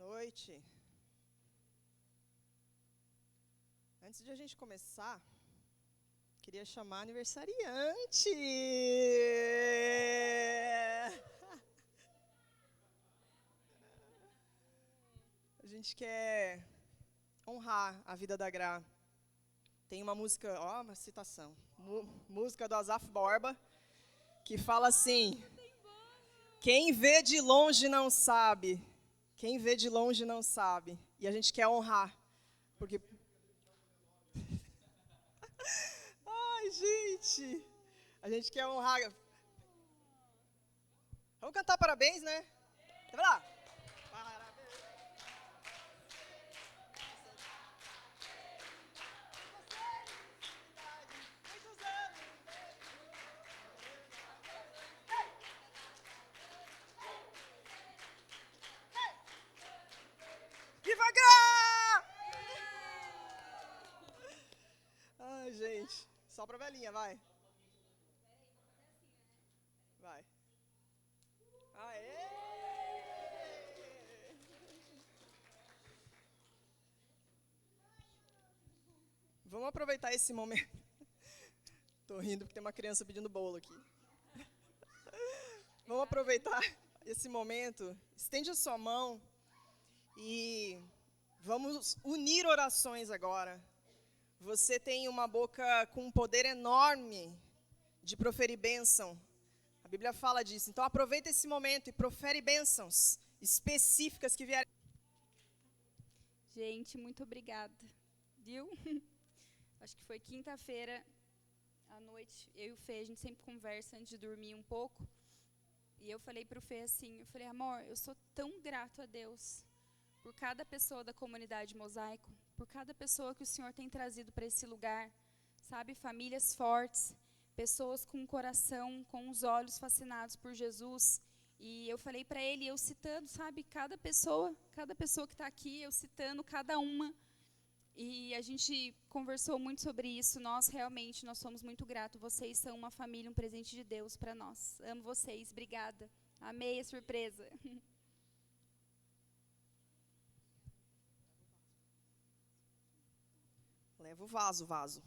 noite. Antes de a gente começar, queria chamar a aniversariante. A gente quer honrar a vida da Gra. Tem uma música, uma citação, música do Asaf Borba, que fala assim: quem vê de longe não sabe. Quem vê de longe não sabe. E a gente quer honrar. Porque... Ai, gente. A gente quer honrar. Vamos cantar parabéns, né? Vai lá. Parabéns. Muitos anos. Viva Gra! Ai, gente. Só pra velhinha, vai. Vai. Aê! Vamos aproveitar esse momento. Tô rindo porque tem uma criança pedindo bolo aqui. Vamos aproveitar esse momento. Estende a sua mão e vamos unir orações agora. Você tem uma boca com um poder enorme de proferir bênção. A Bíblia fala disso. Então aproveita esse momento e profere bênçãos específicas que vierem. Gente, muito obrigada, viu? Acho que foi quinta-feira à noite, eu e o Fê, a gente sempre conversa antes de dormir um pouco. E eu falei para o Fê assim, eu falei, amor, eu sou tão grato a Deus por cada pessoa da comunidade Mosaico, por cada pessoa que o Senhor tem trazido para esse lugar, sabe? Famílias fortes, pessoas com o coração, com os olhos fascinados por Jesus. E eu falei para ele, eu citando, sabe, cada pessoa que está aqui, eu citando cada uma. E a gente conversou muito sobre isso. Nós realmente, nós somos muito gratos. Vocês são uma família, um presente de Deus para nós. Amo vocês, obrigada. Amei a surpresa. Leva o vaso.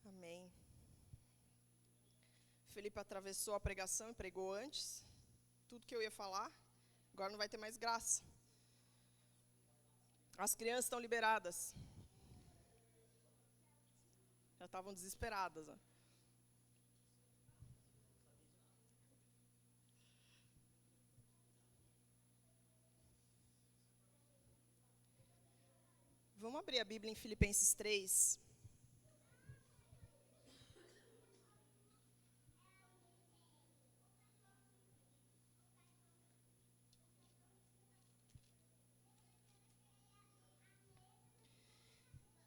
Amém. Felipe atravessou a pregação e pregou antes. Tudo que eu ia falar. Agora não vai ter mais graça. As crianças estão liberadas. Já estavam desesperadas. Ó. Vamos abrir a Bíblia em Filipenses 3.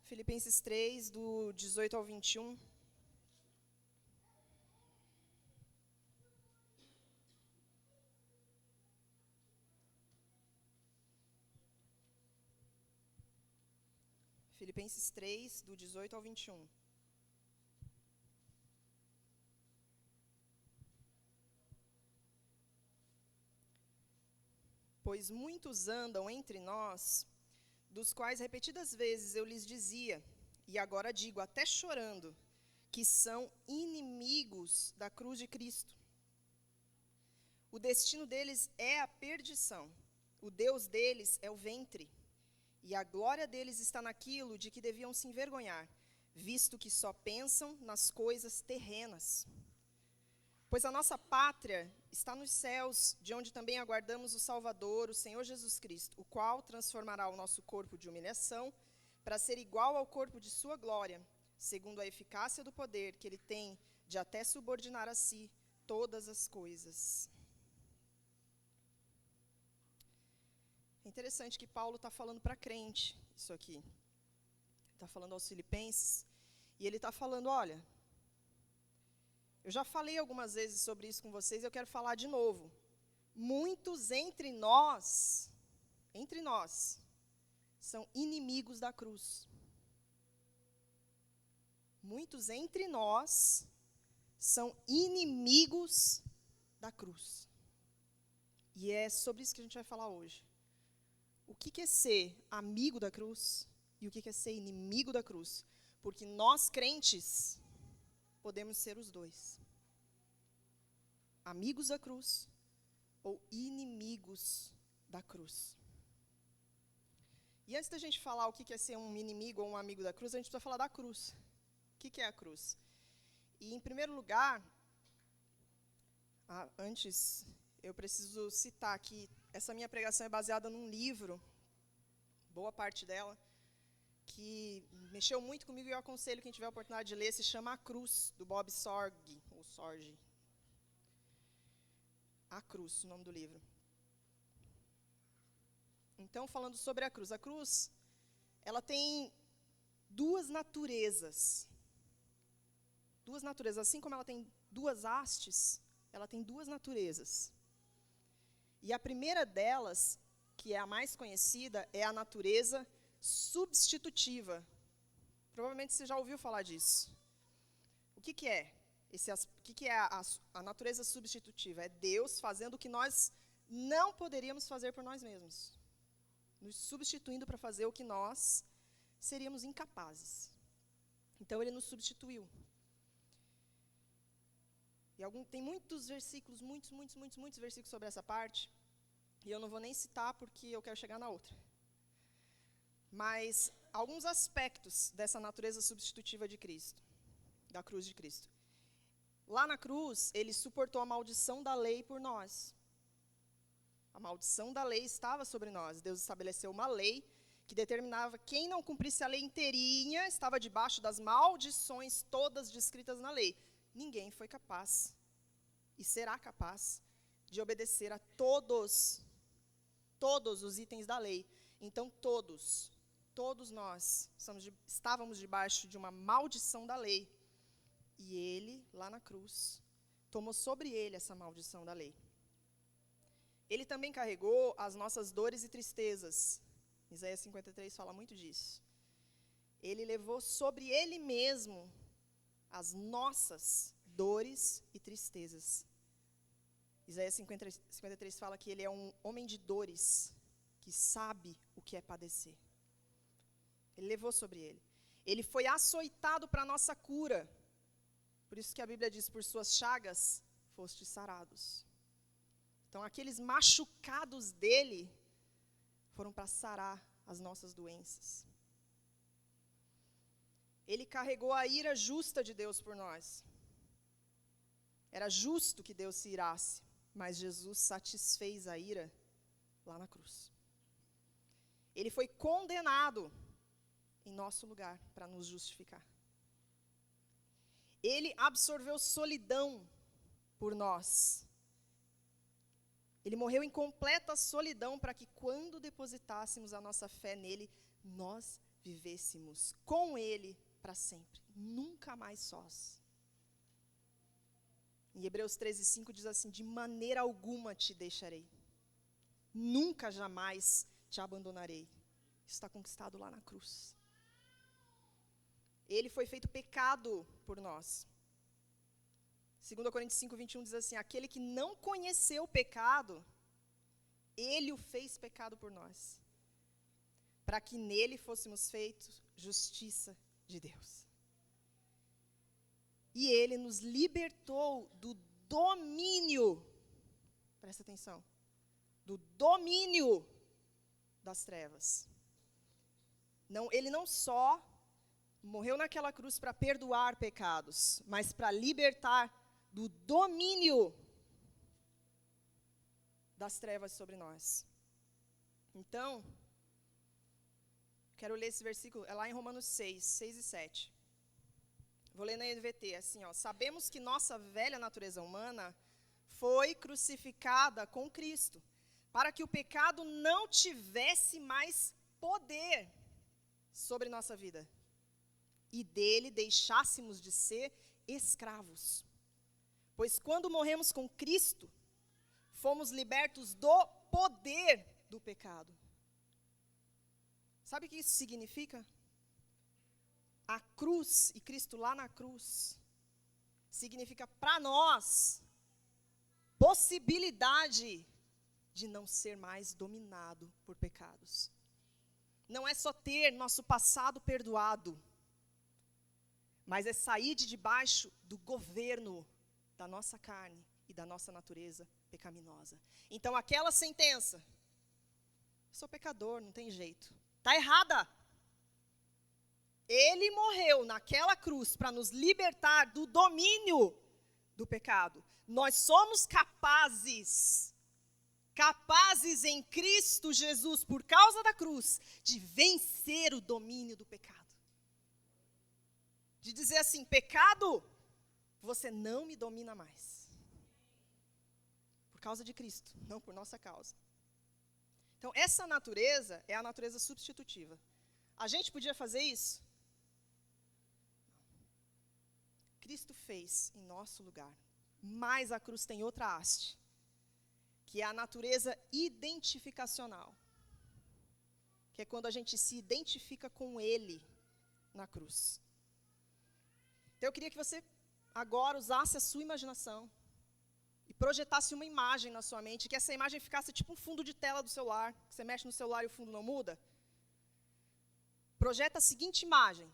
Filipenses 3, do 18 ao 21. Filipenses 3, do 18 ao 21. Pois muitos andam entre nós, dos quais repetidas vezes eu lhes dizia, e agora digo, até chorando, que são inimigos da cruz de Cristo. O destino deles é a perdição, o Deus deles é o ventre, e a glória deles está naquilo de que deviam se envergonhar, visto que só pensam nas coisas terrenas. Pois a nossa pátria está nos céus, de onde também aguardamos o Salvador, o Senhor Jesus Cristo, o qual transformará o nosso corpo de humilhação para ser igual ao corpo de sua glória, segundo a eficácia do poder que ele tem de até subordinar a si todas as coisas. É interessante que Paulo está falando para crente, isso aqui. Está falando aos filipenses, e ele está falando, olha, eu já falei algumas vezes sobre isso com vocês, eu quero falar de novo. Muitos entre nós, são inimigos da cruz. Muitos entre nós são inimigos da cruz. E é sobre isso que a gente vai falar hoje. O que é ser amigo da cruz e o que é ser inimigo da cruz? Porque nós, crentes, podemos ser os dois. Amigos da cruz ou inimigos da cruz. E antes da gente falar o que é ser um inimigo ou um amigo da cruz, a gente precisa falar da cruz. O que é a cruz? E, em primeiro lugar, antes, eu preciso citar que essa minha pregação é baseada num livro, boa parte dela, que mexeu muito comigo e eu aconselho quem tiver a oportunidade de ler, se chama A Cruz, do Bob Sorge, ou Sorge. A Cruz, o nome do livro. Então, falando sobre a cruz, ela tem duas naturezas. Duas naturezas, assim como ela tem duas hastes, ela tem duas naturezas. E a primeira delas, que é a mais conhecida, é a natureza substitutiva. Provavelmente você já ouviu falar disso. O que é? O que é a natureza substitutiva? É Deus fazendo o que nós não poderíamos fazer por nós mesmos. Nos substituindo para fazer o que nós seríamos incapazes. Então, Ele nos substituiu. E tem muitos versículos, muitos versículos sobre essa parte, e eu não vou nem citar porque eu quero chegar na outra. Mas alguns aspectos dessa natureza substitutiva de Cristo, da cruz de Cristo. Lá na cruz, Ele suportou a maldição da lei por nós. A maldição da lei estava sobre nós. Deus estabeleceu uma lei que determinava que quem não cumprisse a lei inteirinha estava debaixo das maldições todas descritas na lei. Ninguém foi capaz e será capaz de obedecer a todos os itens da lei. Então, todos nós estávamos debaixo de uma maldição da lei. E Ele, lá na cruz, tomou sobre Ele essa maldição da lei. Ele também carregou as nossas dores e tristezas. Isaías 53 fala muito disso. Ele levou sobre Ele mesmo as nossas dores e tristezas. Isaías 53 fala que Ele é um homem de dores, que sabe o que é padecer. Ele levou sobre Ele. Ele foi açoitado para a nossa cura. Por isso que a Bíblia diz, por suas chagas, fostes sarados. Então, aqueles machucados dele foram para sarar as nossas doenças. Ele carregou a ira justa de Deus por nós. Era justo que Deus se irasse, mas Jesus satisfez a ira lá na cruz. Ele foi condenado em nosso lugar para nos justificar. Ele absorveu solidão por nós. Ele morreu em completa solidão para que quando depositássemos a nossa fé nele, nós vivêssemos com ele para sempre, nunca mais sós. Em Hebreus 13:5 diz assim, de maneira alguma te deixarei, nunca jamais te abandonarei. Isso está conquistado lá na cruz. Ele foi feito pecado por nós. 2 Coríntios 5:21 diz assim, aquele que não conheceu o pecado, ele o fez pecado por nós, para que nele fôssemos feitos justiça de Deus. E ele nos libertou do domínio, presta atenção, do domínio das trevas. Ele não só morreu naquela cruz para perdoar pecados, mas para libertar do domínio das trevas sobre nós. Então, quero ler esse versículo, é lá em Romanos 6 e 7. Vou ler na NVT, assim, ó. Sabemos que nossa velha natureza humana foi crucificada com Cristo, para que o pecado não tivesse mais poder sobre nossa vida, e dele deixássemos de ser escravos. Pois quando morremos com Cristo, fomos libertos do poder do pecado. Sabe o que isso significa? A cruz, e Cristo lá na cruz, significa para nós possibilidade de não ser mais dominado por pecados. Não é só ter nosso passado perdoado, mas é sair de debaixo do governo da nossa carne e da nossa natureza pecaminosa. Então aquela sentença, sou pecador, não tem jeito, está errada. Ele morreu naquela cruz para nos libertar do domínio do pecado. Nós somos capazes em Cristo Jesus, por causa da cruz, de vencer o domínio do pecado. De dizer assim, pecado, você não me domina mais. Por causa de Cristo, não por nossa causa. Então, essa natureza é a natureza substitutiva. A gente podia fazer isso? Cristo fez em nosso lugar. Mas a cruz tem outra haste, que é a natureza identificacional. Que é quando a gente se identifica com Ele na cruz. Então eu queria que você agora usasse a sua imaginação e projetasse uma imagem na sua mente, que essa imagem ficasse tipo um fundo de tela do celular, que você mexe no celular e o fundo não muda. Projeta a seguinte imagem: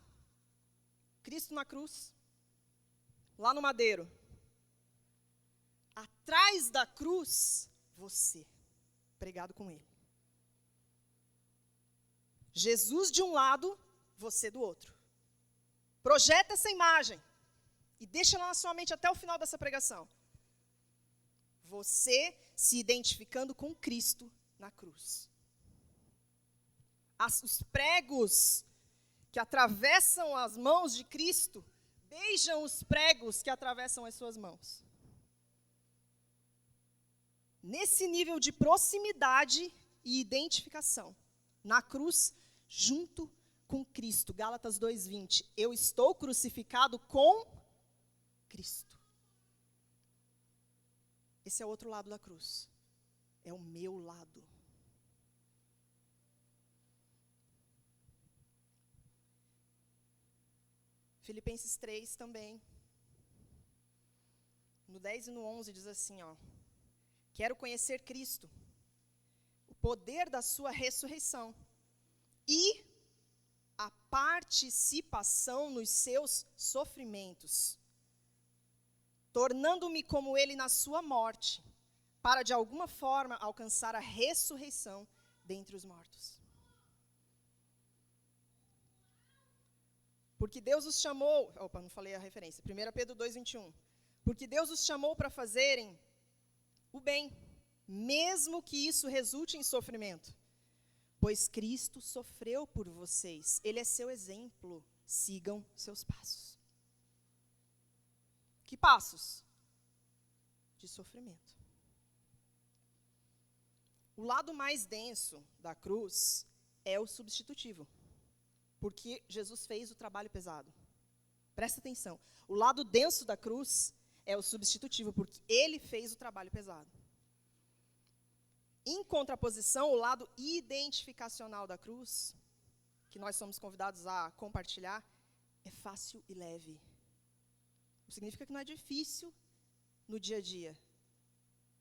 Cristo na cruz, lá no madeiro. Atrás da cruz, você, pregado com Ele. Jesus de um lado, você do outro. Projeta essa imagem e deixa ela na sua mente até o final dessa pregação. Você se identificando com Cristo na cruz. Os pregos que atravessam as mãos de Cristo beijam os pregos que atravessam as suas mãos. Nesse nível de proximidade e identificação, na cruz, junto com Cristo. Gálatas 2:20. Eu estou crucificado com Cristo. Esse é o outro lado da cruz. É o meu lado. Filipenses 3 também. No 10 e no 11 diz assim, ó. Quero conhecer Cristo, o poder da sua ressurreição e a participação nos seus sofrimentos, tornando-me como ele na sua morte, para de alguma forma alcançar a ressurreição dentre os mortos. Porque Deus os chamou, não falei a referência, 1 Pedro 2:21. Porque Deus os chamou para fazerem o bem, mesmo que isso resulte em sofrimento. Pois Cristo sofreu por vocês. Ele é seu exemplo. Sigam seus passos. Que passos? De sofrimento. O lado mais denso da cruz é o substitutivo. Porque Jesus fez o trabalho pesado. Presta atenção. O lado denso da cruz é o substitutivo, porque ele fez o trabalho pesado. Em contraposição, o lado identificacional da cruz, que nós somos convidados a compartilhar, é fácil e leve. Significa que não é difícil no dia a dia,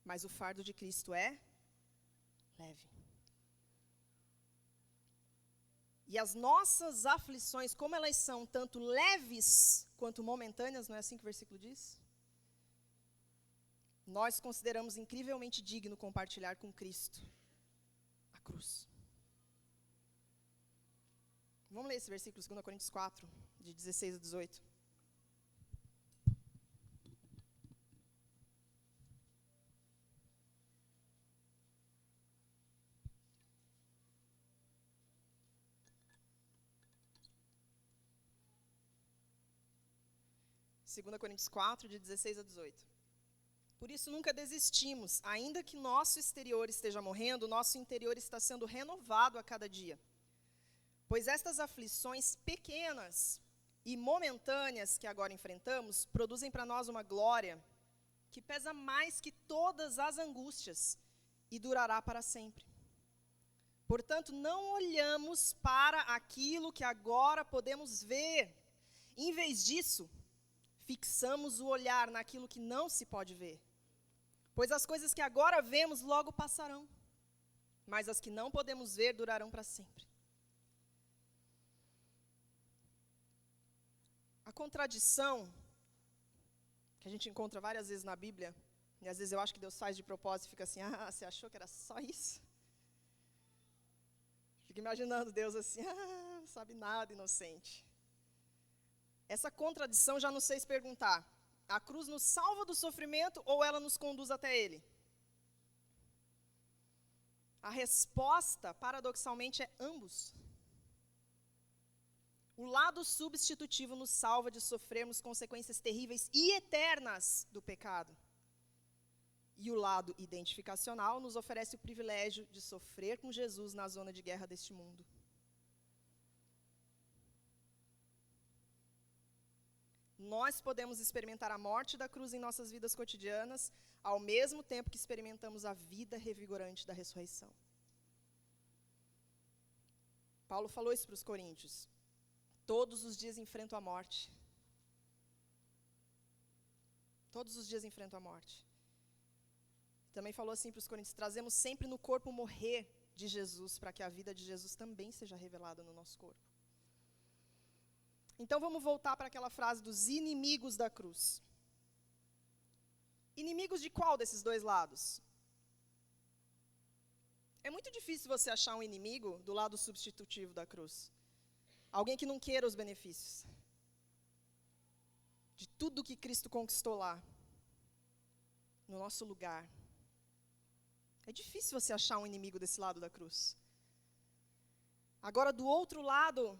mas o fardo de Cristo é leve. E as nossas aflições, como elas são tanto leves quanto momentâneas, não é assim que o versículo diz? Nós consideramos incrivelmente digno compartilhar com Cristo a cruz. Vamos ler esse versículo, 2 Coríntios 4, de 16 a 18. Segunda Coríntios 4, de 16 a 18. Por isso nunca desistimos, ainda que nosso exterior esteja morrendo, nosso interior está sendo renovado a cada dia. Pois estas aflições pequenas e momentâneas que agora enfrentamos produzem para nós uma glória que pesa mais que todas as angústias e durará para sempre. Portanto, não olhamos para aquilo que agora podemos ver. Em vez disso, fixamos o olhar naquilo que não se pode ver. Pois as coisas que agora vemos logo passarão, mas as que não podemos ver durarão para sempre. A contradição, que a gente encontra várias vezes na Bíblia, e às vezes eu acho que Deus faz de propósito e fica assim, você achou que era só isso? Fica imaginando Deus assim, não sabe nada, inocente. Essa contradição já nos fez perguntar, a cruz nos salva do sofrimento ou ela nos conduz até ele? A resposta, paradoxalmente, é ambos. O lado substitutivo nos salva de sofrermos consequências terríveis e eternas do pecado. E o lado identificacional nos oferece o privilégio de sofrer com Jesus na zona de guerra deste mundo. Nós podemos experimentar a morte da cruz em nossas vidas cotidianas, ao mesmo tempo que experimentamos a vida revigorante da ressurreição. Paulo falou isso para os coríntios. Todos os dias enfrento a morte. Todos os dias enfrento a morte. Também falou assim para os coríntios, trazemos sempre no corpo o morrer de Jesus, para que a vida de Jesus também seja revelada no nosso corpo. Então vamos voltar para aquela frase dos inimigos da cruz. Inimigos de qual desses dois lados? É muito difícil você achar um inimigo do lado substitutivo da cruz. Alguém que não queira os benefícios de tudo que Cristo conquistou lá, no nosso lugar. É difícil você achar um inimigo desse lado da cruz. Agora, do outro lado,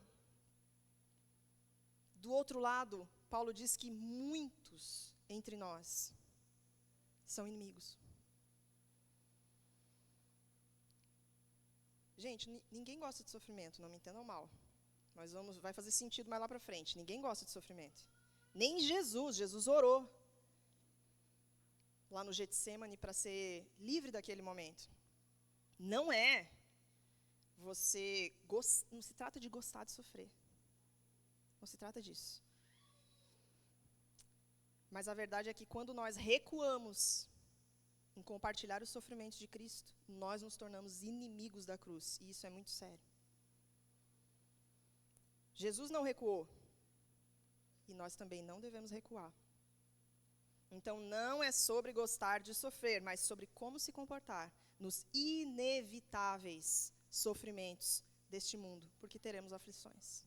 Paulo diz que muitos entre nós são inimigos. Gente, ninguém gosta de sofrimento, não me entendam mal. Mas vai fazer sentido mais lá para frente. Ninguém gosta de sofrimento. Nem Jesus. Jesus orou lá no Getsêmani para ser livre daquele momento. Não se trata de gostar de sofrer. Não se trata disso. Mas a verdade é que quando nós recuamos em compartilhar os sofrimentos de Cristo, nós nos tornamos inimigos da cruz. E isso é muito sério. Jesus não recuou. E nós também não devemos recuar. Então, não é sobre gostar de sofrer, mas sobre como se comportar nos inevitáveis sofrimentos deste mundo, porque teremos aflições.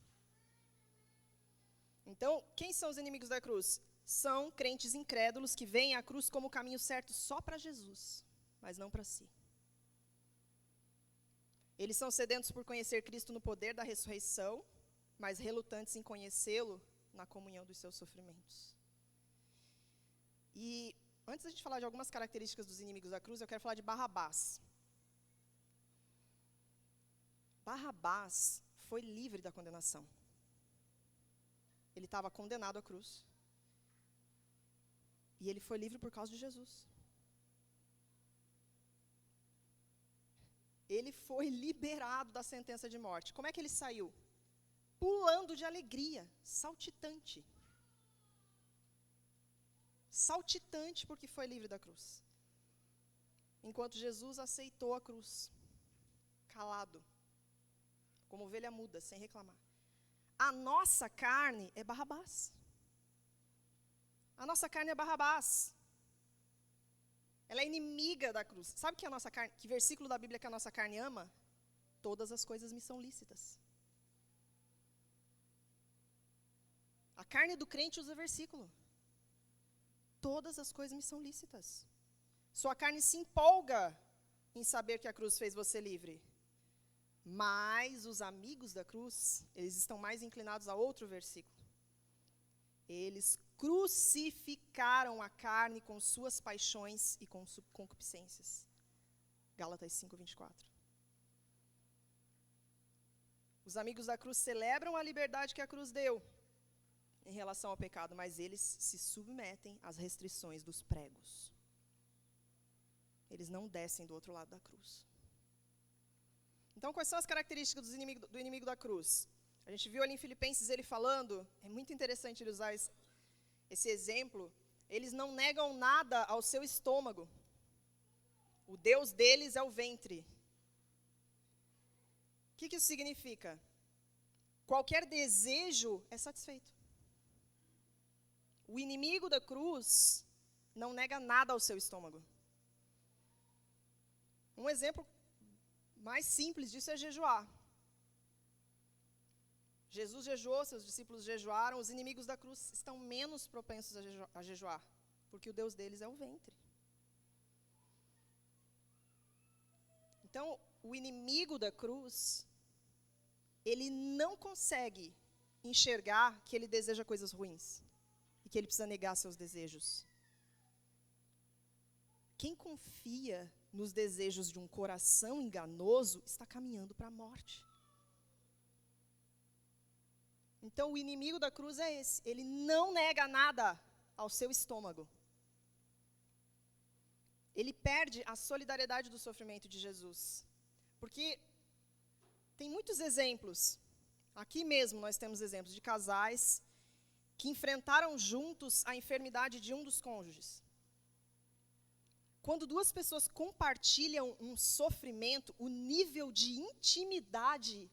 Então, quem são os inimigos da cruz? São crentes incrédulos que veem a cruz como o caminho certo só para Jesus, mas não para si. Eles são sedentos por conhecer Cristo no poder da ressurreição, mas relutantes em conhecê-lo na comunhão dos seus sofrimentos. E antes da gente falar de algumas características dos inimigos da cruz, eu quero falar de Barrabás. Barrabás foi livre da condenação. Ele estava condenado à cruz. E ele foi livre por causa de Jesus. Ele foi liberado da sentença de morte. Como é que ele saiu? Pulando de alegria, saltitante. Saltitante porque foi livre da cruz. Enquanto Jesus aceitou a cruz, calado, como ovelha muda, sem reclamar. A nossa carne é Barrabás. A nossa carne é Barrabás. Ela é inimiga da cruz. Sabe que a nossa carne, que versículo da Bíblia que a nossa carne ama? Todas as coisas me são lícitas. A carne do crente usa versículo. Todas as coisas me são lícitas. Sua carne se empolga em saber que a cruz fez você livre. Mas os amigos da cruz, eles estão mais inclinados a outro versículo. Eles crucificaram a carne com suas paixões e com concupiscências. Gálatas 5:24. Os amigos da cruz celebram a liberdade que a cruz deu em relação ao pecado, mas eles se submetem às restrições dos pregos. Eles não descem do outro lado da cruz. Então, quais são as características do inimigo da cruz? A gente viu ali em Filipenses ele falando, é muito interessante ele usar esse exemplo, eles não negam nada ao seu estômago. O Deus deles é o ventre. O que isso significa? Qualquer desejo é satisfeito. O inimigo da cruz não nega nada ao seu estômago. Um exemplo mais simples disso é jejuar. Jesus jejuou, seus discípulos jejuaram, os inimigos da cruz estão menos propensos a jejuar, porque o Deus deles é o ventre. Então, o inimigo da cruz, ele não consegue enxergar que ele deseja coisas ruins e que ele precisa negar seus desejos. Quem confia nos desejos de um coração enganoso está caminhando para a morte. Então, o inimigo da cruz é esse. Ele não nega nada ao seu estômago. Ele perde a solidariedade do sofrimento de Jesus. Porque tem muitos exemplos. Aqui mesmo nós temos exemplos de casais que enfrentaram juntos a enfermidade de um dos cônjuges. Quando duas pessoas compartilham um sofrimento, o nível de intimidade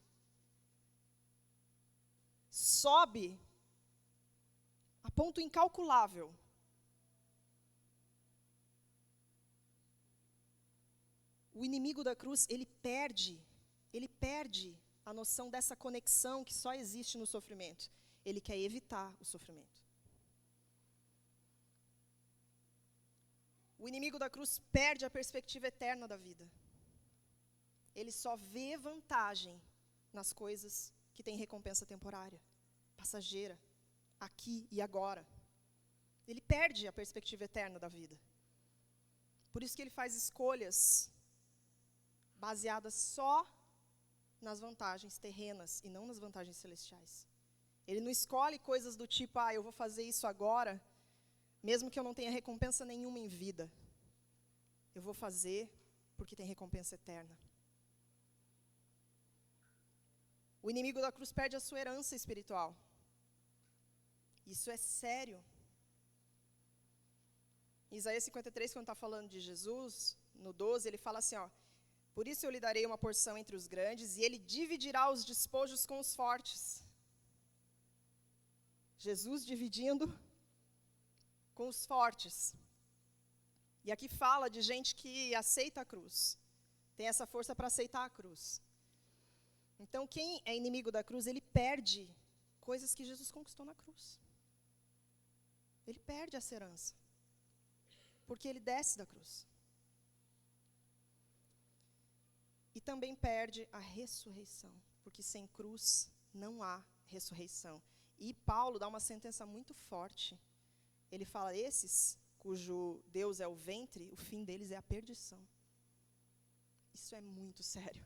sobe a ponto incalculável. O inimigo da cruz, ele perde a noção dessa conexão que só existe no sofrimento. Ele quer evitar o sofrimento. O inimigo da cruz perde a perspectiva eterna da vida. Ele só vê vantagem nas coisas que têm recompensa temporária, passageira, aqui e agora. Ele perde a perspectiva eterna da vida. Por isso que ele faz escolhas baseadas só nas vantagens terrenas e não nas vantagens celestiais. Ele não escolhe coisas do tipo, eu vou fazer isso agora, mesmo que eu não tenha recompensa nenhuma em vida. Eu vou fazer porque tem recompensa eterna. O inimigo da cruz perde a sua herança espiritual. Isso é sério. Em Isaías 53, quando está falando de Jesus, no 12, ele fala assim, por isso eu lhe darei uma porção entre os grandes, e ele dividirá os despojos com os fortes. Jesus dividindo com os fortes. E aqui fala de gente que aceita a cruz. Tem essa força para aceitar a cruz. Então, quem é inimigo da cruz, ele perde coisas que Jesus conquistou na cruz. Ele perde essa herança. Porque ele desce da cruz. E também perde a ressurreição. Porque sem cruz não há ressurreição. E Paulo dá uma sentença muito forte. Ele fala, esses cujo Deus é o ventre, o fim deles é a perdição. Isso é muito sério.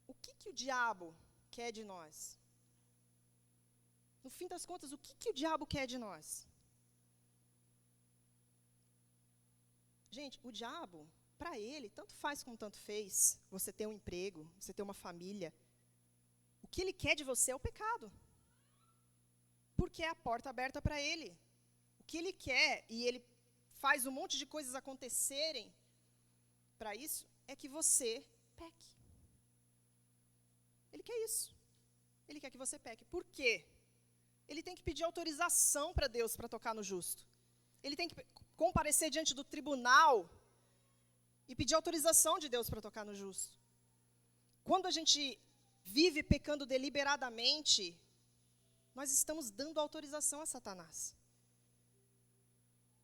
O que o diabo quer de nós? No fim das contas, o que o diabo quer de nós? Gente, o diabo, para ele, tanto faz como tanto fez, você ter um emprego, você ter uma família. O que ele quer de você é o pecado. Porque é a porta aberta para ele. O que ele quer, e ele faz um monte de coisas acontecerem para isso, é que você peque. Ele quer isso. Ele quer que você peque. Por quê? Ele tem que pedir autorização para Deus para tocar no justo. Ele tem que comparecer diante do tribunal e pedir autorização de Deus para tocar no justo. Quando a gente vive pecando deliberadamente, nós estamos dando autorização a Satanás.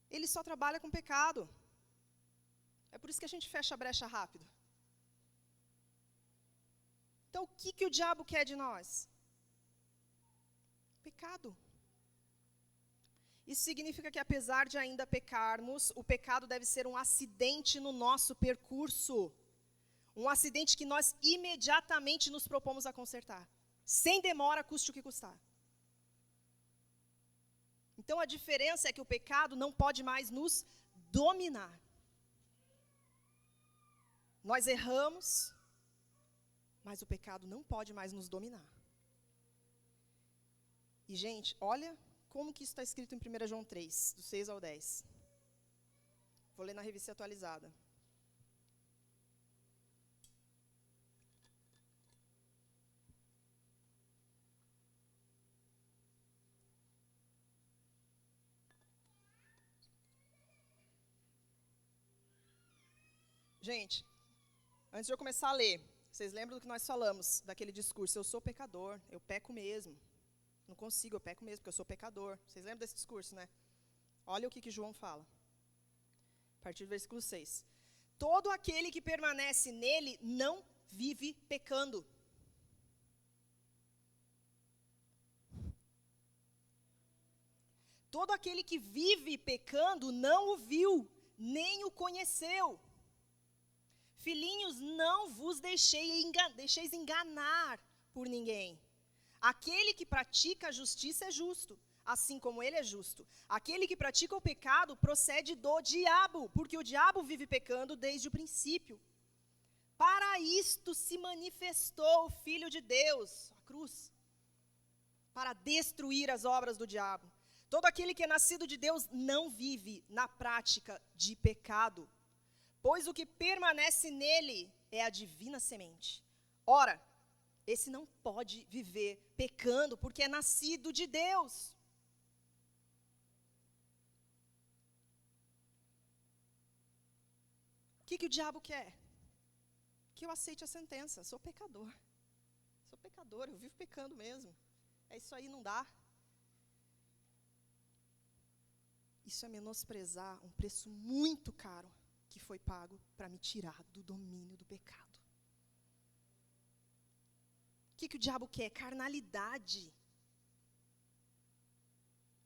Ele só trabalha com pecado. É por isso que a gente fecha a brecha rápido. Então, o que o diabo quer de nós? Pecado. Isso significa que, apesar de ainda pecarmos, o pecado deve ser um acidente no nosso percurso. Um acidente que nós imediatamente nos propomos a consertar. Sem demora, custe o que custar. Então, a diferença é que o pecado não pode mais nos dominar. Nós erramos, mas o pecado não pode mais nos dominar. E, gente, olha como que isso está escrito em 1 João 3, do 6 ao 10. Vou ler na revista atualizada. Gente, antes de eu começar a ler, vocês lembram do que nós falamos, daquele discurso, eu sou pecador, eu peco mesmo. Não consigo, eu peco mesmo, porque eu sou pecador. Vocês lembram desse discurso, né? Olha o que João fala. A partir do versículo 6. Todo aquele que permanece nele não vive pecando. Todo aquele que vive pecando não o viu, nem o conheceu. Filhinhos, não vos deixeis enganar por ninguém. Aquele que pratica a justiça é justo, assim como ele é justo. Aquele que pratica o pecado procede do diabo, porque o diabo vive pecando desde o princípio. Para isto se manifestou o Filho de Deus, a cruz, para destruir as obras do diabo. Todo aquele que é nascido de Deus não vive na prática de pecado, pois o que permanece nele é a divina semente. Ora, esse não pode viver pecando, porque é nascido de Deus. O que o diabo quer? Que eu aceite a sentença. Sou pecador. Sou pecador, eu vivo pecando mesmo. É isso aí, não dá. Isso é menosprezar um preço muito caro que foi pago para me tirar do domínio do pecado. O que o diabo quer? Carnalidade.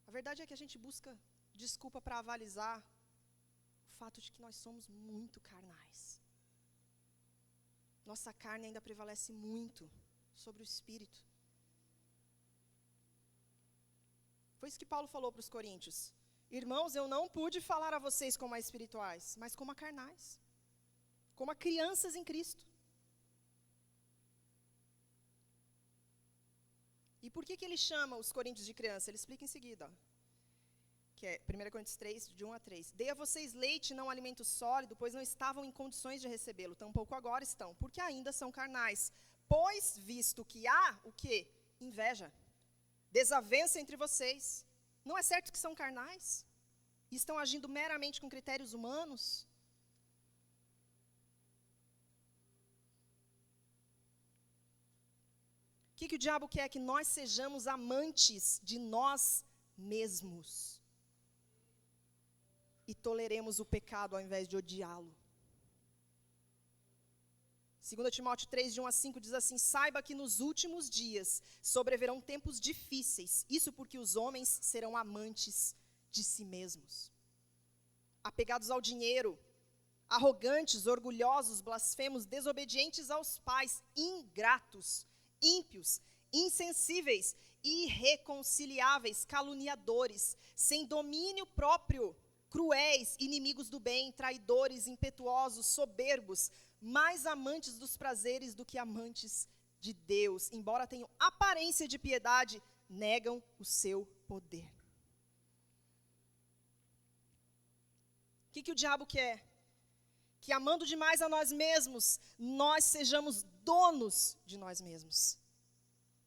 A verdade é que a gente busca desculpa para avalizar o fato de que nós somos muito carnais. Nossa carne ainda prevalece muito sobre o espírito. Foi isso que Paulo falou para os coríntios. Irmãos, eu não pude falar a vocês como a espirituais, mas como a carnais. Como a crianças em Cristo. E por que ele chama os coríntios de criança? Ele explica em seguida. Que é 1 Coríntios 3, de 1 a 3. Dei a vocês leite, não alimento sólido, pois não estavam em condições de recebê-lo. Tampouco agora estão, porque ainda são carnais. Pois, visto que há, o quê? Inveja. Desavença entre vocês. Não é certo que são carnais? E estão agindo meramente com critérios humanos? O que o diabo quer? Que nós sejamos amantes de nós mesmos. E toleremos o pecado ao invés de odiá-lo. 2 Timóteo 3, de 1 a 5, diz assim: saiba que nos últimos dias sobreverão tempos difíceis. Isso porque os homens serão amantes de si mesmos. Apegados ao dinheiro, arrogantes, orgulhosos, blasfemos, desobedientes aos pais, ingratos, ímpios, insensíveis, irreconciliáveis, caluniadores, sem domínio próprio, cruéis, inimigos do bem, traidores, impetuosos, soberbos, mais amantes dos prazeres do que amantes de Deus. Embora tenham aparência de piedade, negam o seu poder. O que o diabo quer? Que amando demais a nós mesmos, nós sejamos donos de nós mesmos.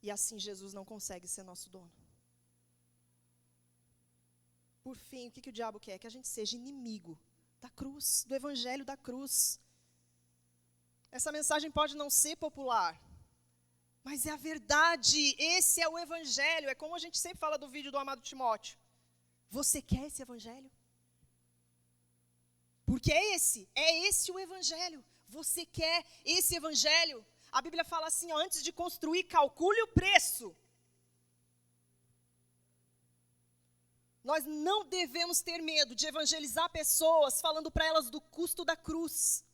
E assim Jesus não consegue ser nosso dono. Por fim, o que o diabo quer? Que a gente seja inimigo da cruz, do evangelho da cruz. Essa mensagem pode não ser popular, mas é a verdade. Esse é o evangelho. É como a gente sempre fala do vídeo do amado Timóteo. Você quer esse evangelho? Porque é esse o evangelho. Você quer esse evangelho? A Bíblia fala assim, ó, antes de construir, calcule o preço. Nós não devemos ter medo de evangelizar pessoas, falando para elas do custo da cruz,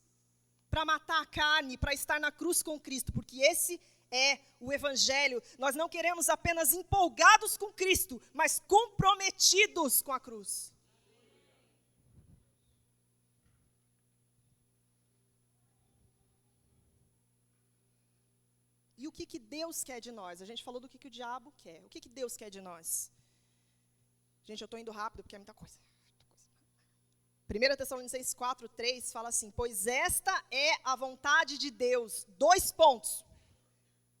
para matar a carne, para estar na cruz com Cristo, porque esse é o evangelho. Nós não queremos apenas empolgados com Cristo, mas comprometidos com a cruz. E o que Deus quer de nós? A gente falou do que o diabo quer. O que Deus quer de nós? Gente, eu estou indo rápido porque é muita coisa. 1 Tessalonicenses 4:3 fala assim: pois esta é a vontade de Deus. 2 pontos.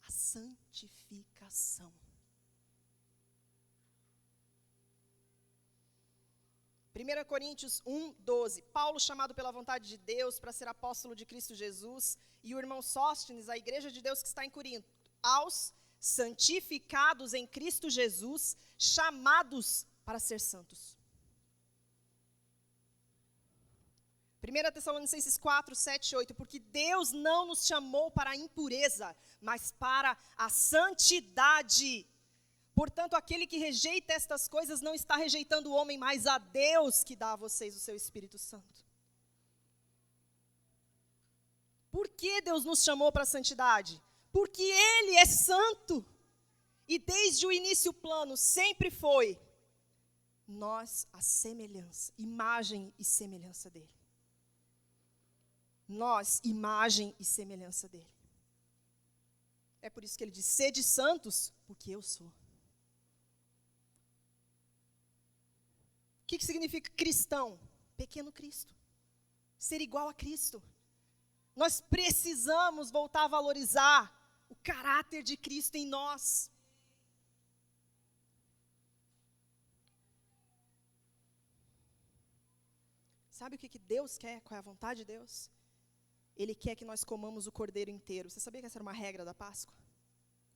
A santificação. 1 Coríntios 1:12. Paulo, chamado pela vontade de Deus para ser apóstolo de Cristo Jesus, e o irmão Sóstenes, a igreja de Deus que está em Corinto, aos santificados em Cristo Jesus, chamados para ser santos. 1 Tessalonicenses 4, 7, 8. Porque Deus não nos chamou para a impureza, mas para a santidade. Portanto, aquele que rejeita estas coisas não está rejeitando o homem, mas a Deus que dá a vocês o seu Espírito Santo. Por que Deus nos chamou para a santidade? Porque Ele é santo. E desde o início o plano sempre foi nós a semelhança, imagem e semelhança dele. Nós, imagem e semelhança dele. É por isso que ele diz: sede santos, porque eu sou. O que significa cristão? Pequeno Cristo. Ser igual a Cristo. Nós precisamos voltar a valorizar o caráter de Cristo em nós. Sabe o que Deus quer? Qual é a vontade de Deus? Ele quer que nós comamos o cordeiro inteiro. Você sabia que essa era uma regra da Páscoa?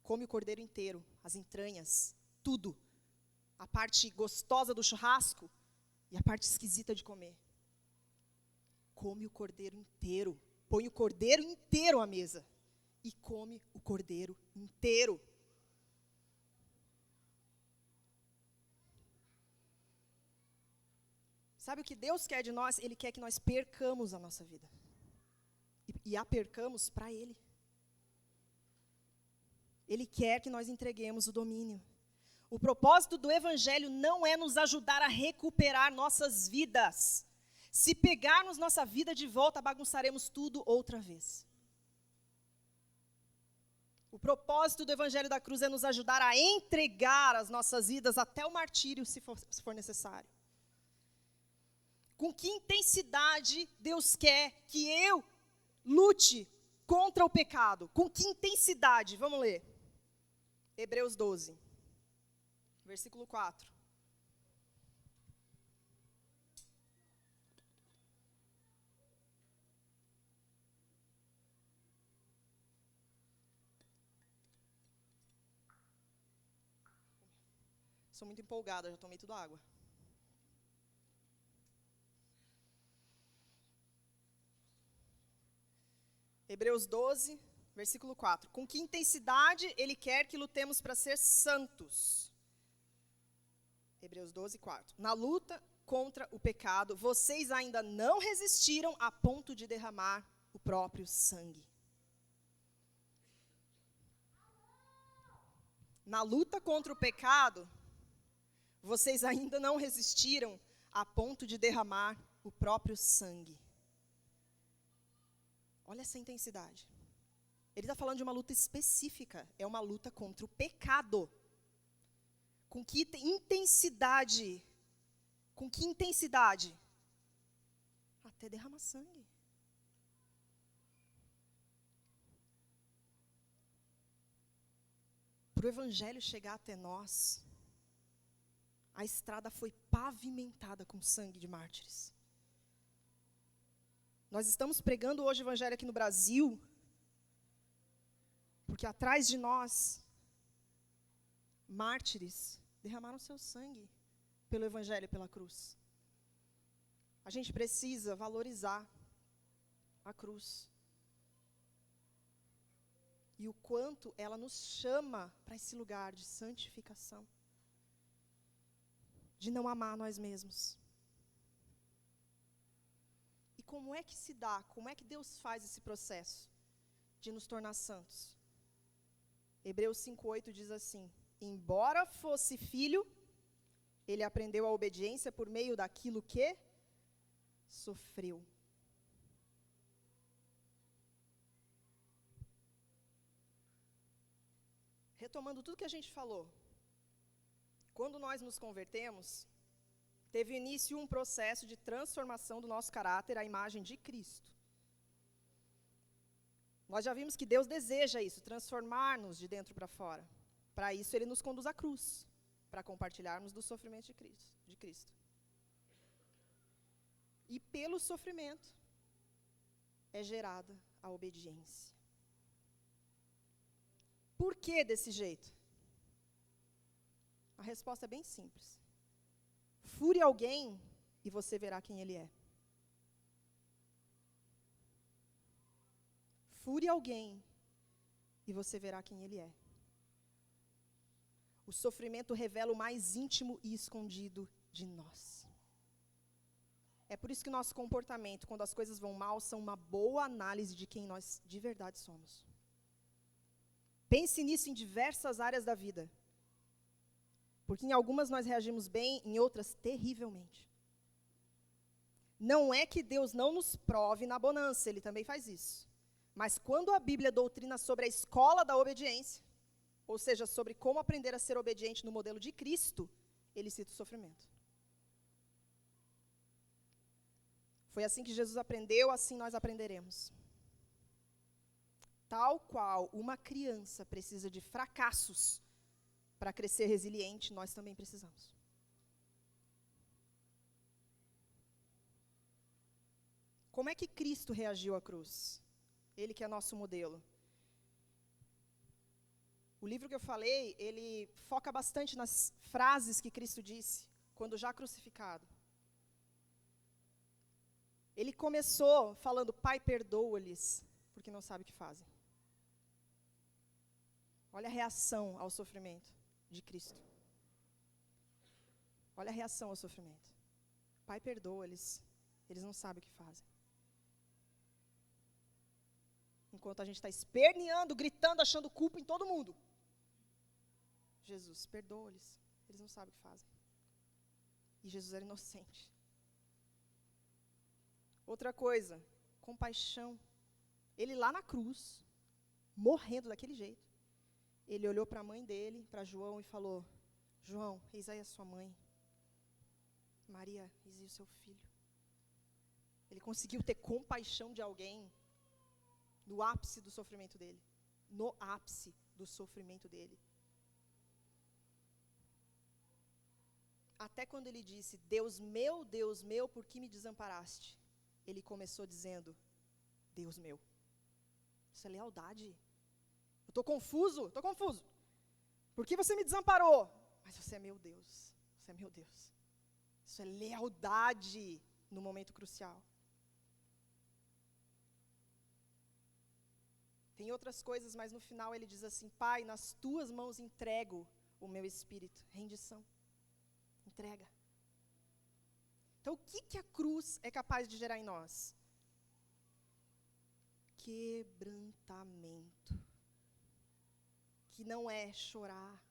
Come o cordeiro inteiro, as entranhas, tudo. A parte gostosa do churrasco e a parte esquisita de comer. Come o cordeiro inteiro. Põe o cordeiro inteiro à mesa. E come o cordeiro inteiro. Sabe o que Deus quer de nós? Ele quer que nós percamos a nossa vida. E a percamos para Ele. Ele quer que nós entreguemos o domínio. O propósito do Evangelho não é nos ajudar a recuperar nossas vidas. Se pegarmos nossa vida de volta, bagunçaremos tudo outra vez. O propósito do Evangelho da Cruz é nos ajudar a entregar as nossas vidas até o martírio, se for necessário. Com que intensidade Deus quer que eu lute contra o pecado? Com que intensidade? Vamos ler. Hebreus 12, versículo 4. Sou muito empolgada, já tomei tudo água. Hebreus 12, versículo 4. Com que intensidade Ele quer que lutemos para ser santos? Hebreus 12, 4. Na luta contra o pecado, vocês ainda não resistiram a ponto de derramar o próprio sangue. Na luta contra o pecado, vocês ainda não resistiram a ponto de derramar o próprio sangue. Olha essa intensidade. Ele está falando de uma luta específica. É uma luta contra o pecado. Com que intensidade? Com que intensidade? Até derramar sangue. Para o Evangelho chegar até nós, a estrada foi pavimentada com sangue de mártires. Nós estamos pregando hoje o Evangelho aqui no Brasil, porque atrás de nós, mártires derramaram seu sangue pelo Evangelho e pela cruz. A gente precisa valorizar a cruz. E o quanto ela nos chama para esse lugar de santificação. De não amar nós mesmos. E como é que se dá? Como é que Deus faz esse processo de nos tornar santos? Hebreus 5:8 diz assim: embora fosse filho, ele aprendeu a obediência por meio daquilo que sofreu. Retomando tudo que a gente falou, quando nós nos convertemos, teve início um processo de transformação do nosso caráter à imagem de Cristo. Nós já vimos que Deus deseja isso, transformar-nos de dentro para fora. Para isso, Ele nos conduz à cruz, para compartilharmos do sofrimento de Cristo. E pelo sofrimento é gerada a obediência. Por que desse jeito? A resposta é bem simples. Fure alguém e você verá quem ele é. Fure alguém e você verá quem ele é. O sofrimento revela o mais íntimo e escondido de nós. É por isso que nosso comportamento, quando as coisas vão mal, são uma boa análise de quem nós de verdade somos. Pense nisso em diversas áreas da vida. Porque em algumas nós reagimos bem, em outras terrivelmente. Não é que Deus não nos prove na bonança, Ele também faz isso. Mas quando a Bíblia doutrina sobre a escola da obediência, ou seja, sobre como aprender a ser obediente no modelo de Cristo, Ele cita o sofrimento. Foi assim que Jesus aprendeu, assim nós aprenderemos. Tal qual uma criança precisa de fracassos para crescer resiliente, nós também precisamos. Como é que Cristo reagiu à cruz? Ele que é nosso modelo. O livro que eu falei, ele foca bastante nas frases que Cristo disse, quando já crucificado. Ele começou falando, Pai, perdoa-lhes, porque não sabe o que fazem. Olha a reação ao sofrimento de Cristo. Olha a reação ao sofrimento. Pai, perdoa-lhes, eles não sabem o que fazem. Enquanto a gente está esperneando, gritando, achando culpa em todo mundo. Jesus, perdoa-lhes, eles não sabem o que fazem. E Jesus era inocente. Outra coisa, compaixão. Ele lá na cruz, morrendo daquele jeito, ele olhou para a mãe dele, para João, e falou, João, eis aí a sua mãe. Maria, eis aí o seu filho. Ele conseguiu ter compaixão de alguém no ápice do sofrimento dele. No ápice do sofrimento dele. Até quando ele disse, Deus meu, por que me desamparaste? Ele começou dizendo, Deus meu. Isso é lealdade. Eu estou confuso. Por que você me desamparou? Mas você é meu Deus. Você é meu Deus. Isso é lealdade no momento crucial. Tem outras coisas, mas no final ele diz assim, Pai, nas tuas mãos entrego o meu espírito. Rendição. Entrega. Então, o que a cruz é capaz de gerar em nós? Quebrantamento. Que não é chorar,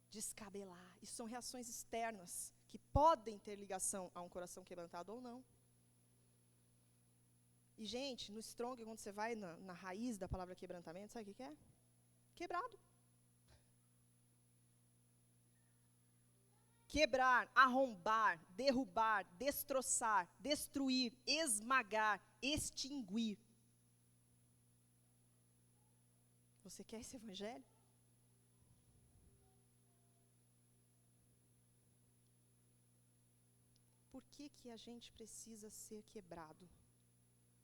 descabelar. Isso são reações externas que podem ter ligação a um coração quebrantado ou não. E, gente, no Strong, quando você vai na raiz da palavra quebrantamento, sabe o que é? Quebrado. Quebrar, arrombar, derrubar, destroçar, destruir, esmagar, extinguir. Você quer esse evangelho? Por que a gente precisa ser quebrado?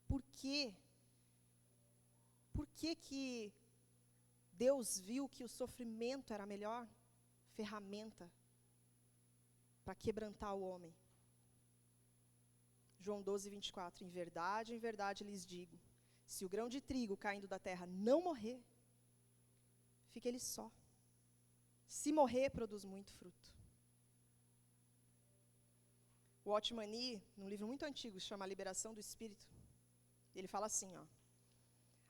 Por quê? Por que Deus viu que o sofrimento era a melhor ferramenta para quebrantar o homem? João 12, 24. Em verdade lhes digo, se o grão de trigo caindo da terra não morrer, fica ele só. Se morrer, produz muito fruto. O Otmani, num livro muito antigo, se chama A Liberação do Espírito, ele fala assim, ó,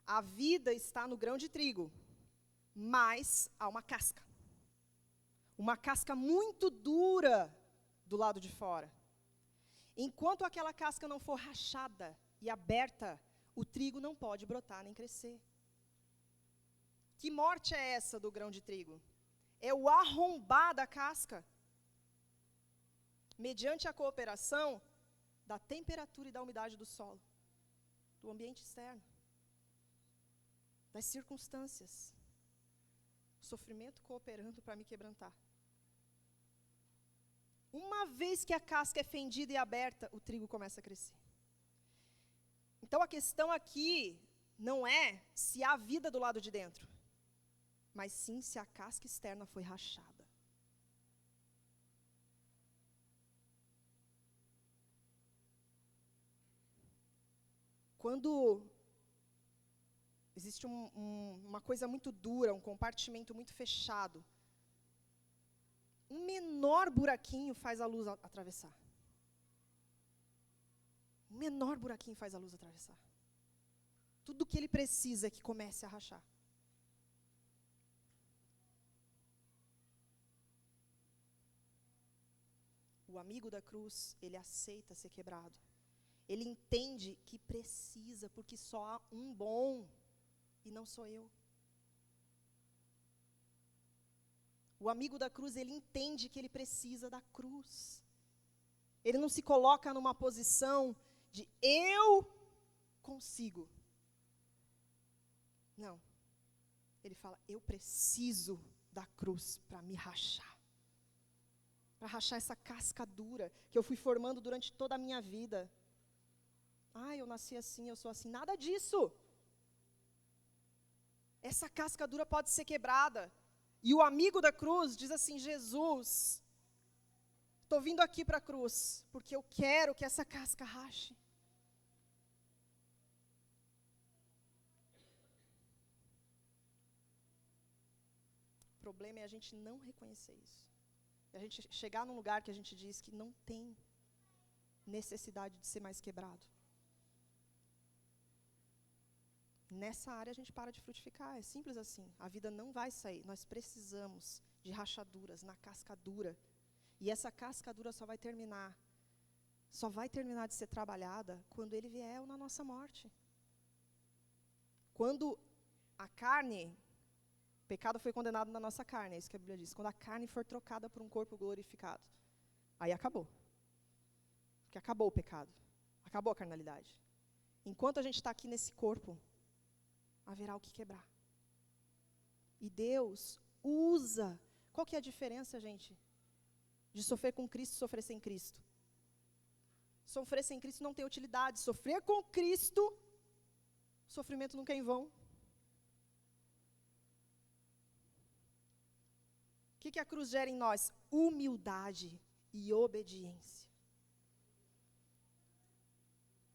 a vida está no grão de trigo, mas há uma casca. Uma casca muito dura do lado de fora. Enquanto aquela casca não for rachada e aberta, o trigo não pode brotar nem crescer. Que morte é essa do grão de trigo? É o arrombar da casca. mediante a cooperação da temperatura e da umidade do solo, do ambiente externo, das circunstâncias. O sofrimento cooperando para me quebrantar. Uma vez que a casca é fendida e aberta, o trigo começa a crescer. Então a questão aqui não é se há vida do lado de dentro, mas sim se a casca externa foi rachada. Quando existe uma coisa muito dura, um compartimento muito fechado, um menor buraquinho faz a luz atravessar. Um menor buraquinho faz a luz atravessar. Tudo que ele precisa é que comece a rachar. O amigo da cruz, ele aceita ser quebrado. Ele entende que precisa, porque só há um bom, e não sou eu. O amigo da cruz, ele entende que ele precisa da cruz. Ele não se coloca numa posição de eu consigo. Não. Ele fala, eu preciso da cruz para me rachar. Para rachar essa casca dura que eu fui formando durante toda a minha vida. Eu nasci assim, eu sou assim. Nada disso. Essa casca dura pode ser quebrada. E o amigo da cruz diz assim, Jesus, estou vindo aqui para a cruz, porque eu quero que essa casca rache. O problema é a gente não reconhecer isso. E a gente chegar num lugar que a gente diz que não tem necessidade de ser mais quebrado. Nessa área a gente para de frutificar, é simples assim. A vida não vai sair, nós precisamos de rachaduras na casca dura. E essa casca dura só vai terminar de ser trabalhada quando ele vier ou na nossa morte. Quando a carne, o pecado foi condenado na nossa carne, é isso que a Bíblia diz. Quando a carne for trocada por um corpo glorificado, aí acabou. Porque acabou o pecado, acabou a carnalidade. Enquanto a gente está aqui nesse corpo, haverá o que quebrar. E Deus usa. Qual que é a diferença, gente? De sofrer com Cristo e sofrer sem Cristo? Sofrer sem Cristo não tem utilidade. Sofrer com Cristo, o sofrimento nunca é em vão. O que a cruz gera em nós? Humildade e obediência.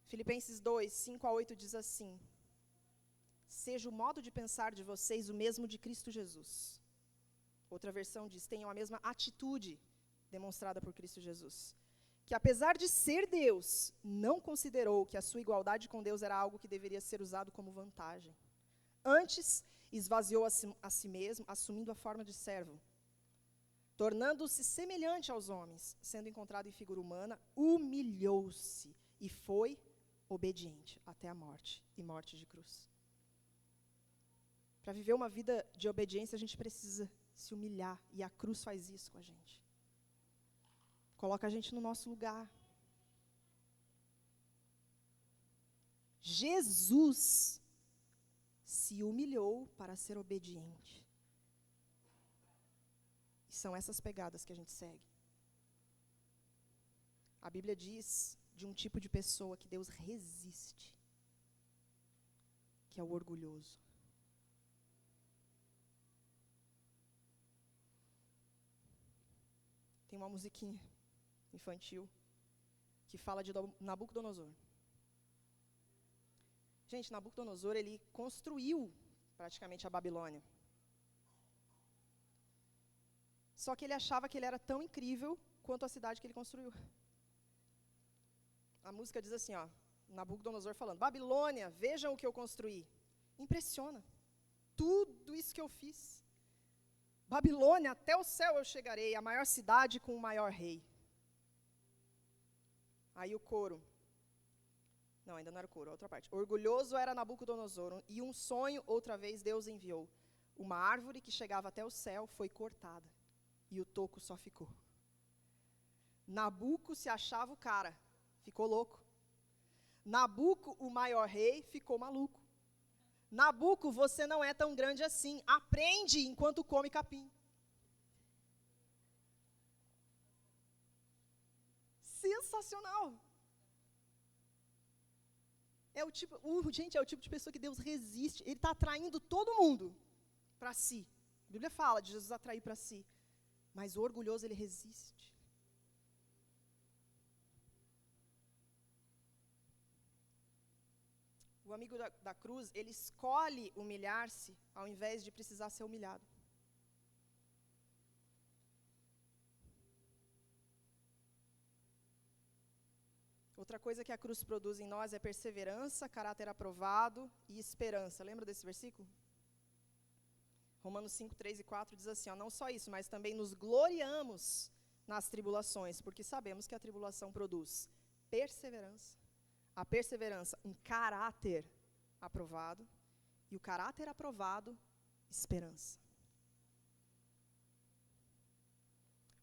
Filipenses 2, 5-8 diz assim: seja o modo de pensar de vocês o mesmo de Cristo Jesus. Outra versão diz, tenham a mesma atitude demonstrada por Cristo Jesus. Que apesar de ser Deus, não considerou que a sua igualdade com Deus era algo que deveria ser usado como vantagem. Antes, esvaziou a si mesmo, assumindo a forma de servo. Tornando-se semelhante aos homens, sendo encontrado em figura humana, humilhou-se e foi obediente até a morte, e morte de cruz. Para viver uma vida de obediência, a gente precisa se humilhar. E a cruz faz isso com a gente. Coloca a gente no nosso lugar. Jesus se humilhou para ser obediente. E são essas pegadas que a gente segue. A Bíblia diz de um tipo de pessoa que Deus resiste, que é o orgulhoso. Tem uma musiquinha infantil que fala de Nabucodonosor. Gente, Nabucodonosor, ele construiu praticamente a Babilônia. Só que ele achava que ele era tão incrível quanto a cidade que ele construiu. A música diz assim, Nabucodonosor falando, Babilônia, vejam o que eu construí. Impressiona. Tudo isso que eu fiz. Babilônia, até o céu eu chegarei, a maior cidade com o maior rei. Aí o coro. Não, ainda não era o coro, a outra parte. Orgulhoso era Nabucodonosor, e um sonho, outra vez, Deus enviou. Uma árvore que chegava até o céu foi cortada, e o toco só ficou. Nabuco se achava o cara, ficou louco. Nabuco, o maior rei, ficou maluco. Nabuco, você não é tão grande assim. Aprende enquanto come capim. Sensacional. Gente, é o tipo de pessoa que Deus resiste. Ele está atraindo todo mundo para si. A Bíblia fala de Jesus atrair para si. Mas o orgulhoso, ele resiste. O amigo da cruz, ele escolhe humilhar-se ao invés de precisar ser humilhado. Outra coisa que a cruz produz em nós é perseverança, caráter aprovado e esperança. Lembra desse versículo? Romanos 5, 3 e 4 diz assim, não só isso, mas também nos gloriamos nas tribulações, porque sabemos que a tribulação produz perseverança. A perseverança, um caráter aprovado, e o caráter aprovado, esperança.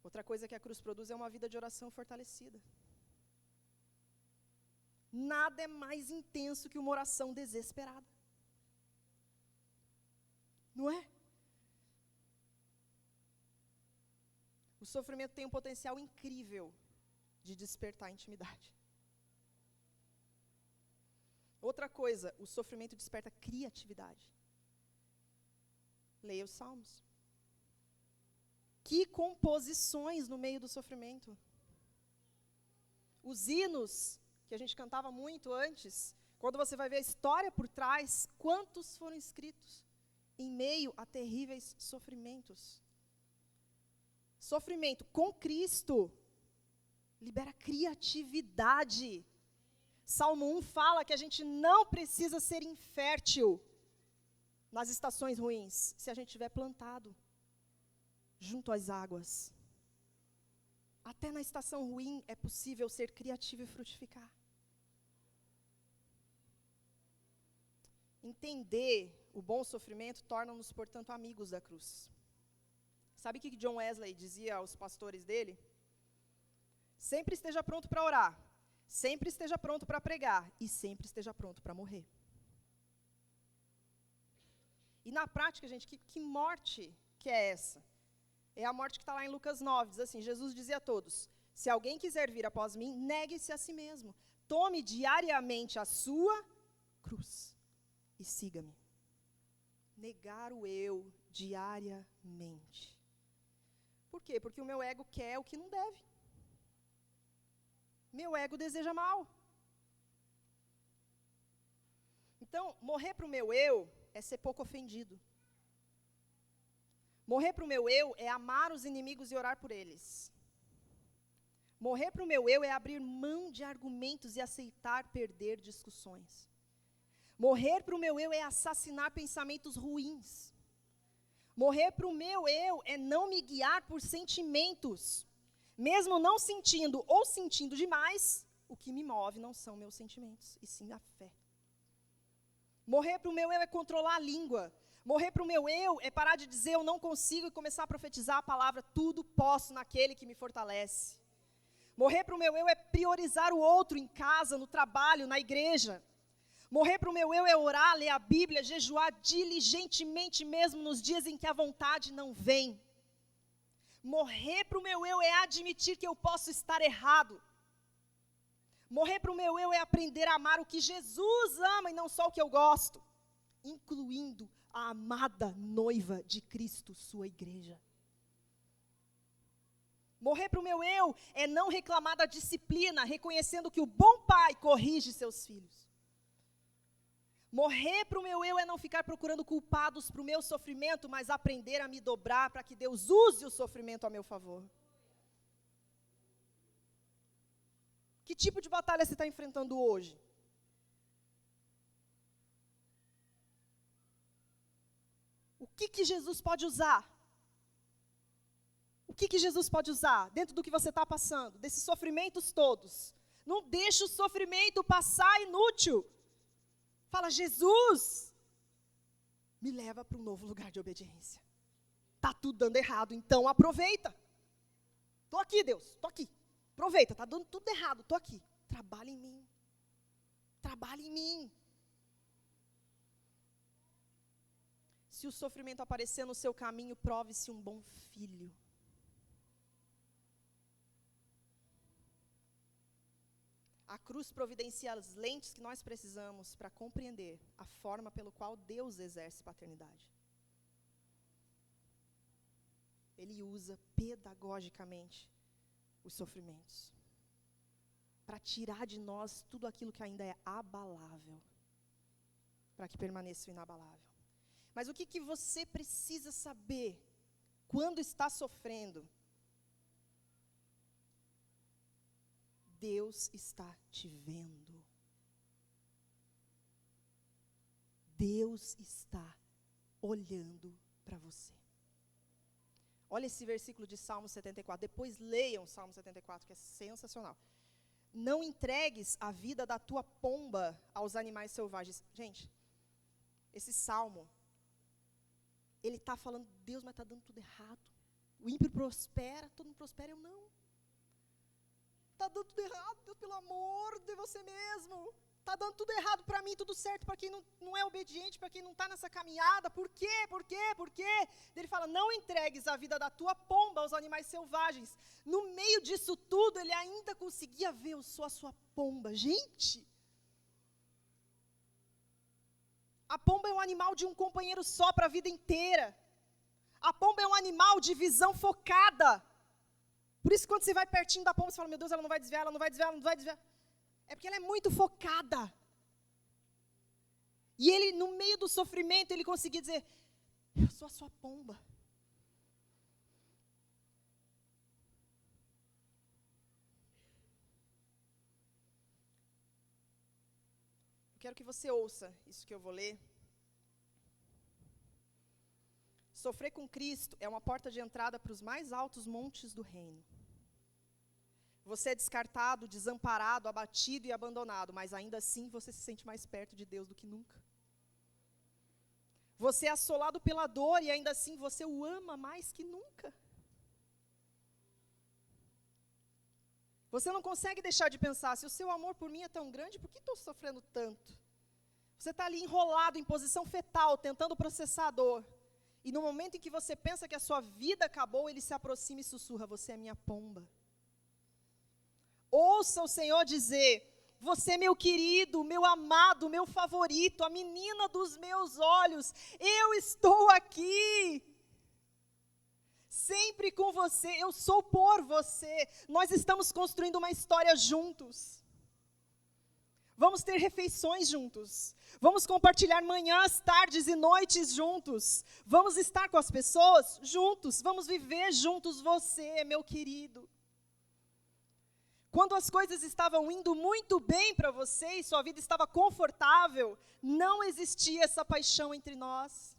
Outra coisa que a cruz produz é uma vida de oração fortalecida. Nada é mais intenso que uma oração desesperada. Não é? O sofrimento tem um potencial incrível de despertar intimidade. Outra coisa, o sofrimento desperta criatividade. Leia os Salmos. Que composições no meio do sofrimento. Os hinos que a gente cantava muito antes, quando você vai ver a história por trás, quantos foram escritos em meio a terríveis sofrimentos. Sofrimento com Cristo libera criatividade. Salmo 1 fala que a gente não precisa ser infértil nas estações ruins, se a gente estiver plantado junto às águas. Até na estação ruim é possível ser criativo e frutificar. Entender o bom sofrimento torna-nos, portanto, amigos da cruz. Sabe o que John Wesley dizia aos pastores dele? Sempre esteja pronto para orar, sempre esteja pronto para pregar e sempre esteja pronto para morrer. E na prática, gente, que morte que é essa? É a morte que está lá em Lucas 9, diz assim, Jesus dizia a todos, se alguém quiser vir após mim, negue-se a si mesmo, tome diariamente a sua cruz e siga-me. Negar o eu diariamente. Por quê? Porque o meu ego quer o que não deve. Meu ego deseja mal. Então, morrer para o meu eu é ser pouco ofendido. Morrer para o meu eu é amar os inimigos e orar por eles. Morrer para o meu eu é abrir mão de argumentos e aceitar perder discussões. Morrer para o meu eu é assassinar pensamentos ruins. Morrer para o meu eu é não me guiar por sentimentos. Mesmo não sentindo ou sentindo demais, o que me move não são meus sentimentos, e sim a fé. Morrer para o meu eu é controlar a língua. Morrer para o meu eu é parar de dizer eu não consigo e começar a profetizar a palavra tudo posso naquele que me fortalece. Morrer para o meu eu é priorizar o outro em casa, no trabalho, na igreja. Morrer para o meu eu é orar, ler a Bíblia, jejuar diligentemente mesmo nos dias em que a vontade não vem. Morrer para o meu eu é admitir que eu posso estar errado. Morrer para o meu eu é aprender a amar o que Jesus ama e não só o que eu gosto, incluindo a amada noiva de Cristo, sua igreja. Morrer para o meu eu é não reclamar da disciplina, reconhecendo que o bom pai corrige seus filhos. Morrer para o meu eu é não ficar procurando culpados para o meu sofrimento, mas aprender a me dobrar para que Deus use o sofrimento a meu favor. Que tipo de batalha você está enfrentando hoje? O que Jesus pode usar? O que Jesus pode usar dentro do que você está passando, desses sofrimentos todos? Não deixe o sofrimento passar inútil. Fala, Jesus, me leva para um novo lugar de obediência. Está tudo dando errado, então aproveita. Estou aqui, Deus, estou aqui. Aproveita, está dando tudo errado, estou aqui. Trabalha em mim. Trabalha em mim. Se o sofrimento aparecer no seu caminho, prove-se um bom filho. A cruz providencia as lentes que nós precisamos para compreender a forma pelo qual Deus exerce paternidade. Ele usa pedagogicamente os sofrimentos para tirar de nós tudo aquilo que ainda é abalável, para que permaneça inabalável. Mas o que você precisa saber quando está sofrendo? Deus está te vendo. Deus está olhando para você. Olha esse versículo de Salmo 74. Depois leiam Salmo 74, que é sensacional. Não entregues a vida da tua pomba aos animais selvagens. Gente, esse salmo, ele está falando, Deus, mas está dando tudo errado. O ímpio prospera, todo mundo prospera, eu não. Está dando tudo errado, Deus, pelo amor de você mesmo. Está dando tudo errado para mim, tudo certo para quem não é obediente, para quem não está nessa caminhada. Por quê? Por quê? Por quê? Ele fala, não entregues a vida da tua pomba aos animais selvagens. No meio disso tudo, ele ainda conseguia ver, eu sou a sua pomba. Gente! A pomba é um animal de um companheiro só para a vida inteira. A pomba é um animal de visão focada. Por isso, quando você vai pertinho da pomba, você fala, meu Deus, ela não vai desviar, ela não vai desviar, ela não vai desviar. É porque ela é muito focada. E ele, no meio do sofrimento, ele conseguia dizer, eu sou a sua pomba. Eu quero que você ouça isso que eu vou ler. Sofrer com Cristo é uma porta de entrada para os mais altos montes do reino. Você é descartado, desamparado, abatido e abandonado, mas ainda assim você se sente mais perto de Deus do que nunca. Você é assolado pela dor e ainda assim você o ama mais que nunca. Você não consegue deixar de pensar, se o seu amor por mim é tão grande, por que estou sofrendo tanto? Você está ali enrolado em posição fetal, tentando processar a dor. E no momento em que você pensa que a sua vida acabou, ele se aproxima e sussurra, você é minha pomba. Ouça o Senhor dizer, você é meu querido, meu amado, meu favorito, a menina dos meus olhos, eu estou aqui. Sempre com você, eu sou por você. Nós estamos construindo uma história juntos. Vamos ter refeições juntos. Vamos compartilhar manhãs, tardes e noites juntos. Vamos estar com as pessoas juntos. Vamos viver juntos. Você é meu querido. Quando as coisas estavam indo muito bem para você e sua vida estava confortável, não existia essa paixão entre nós.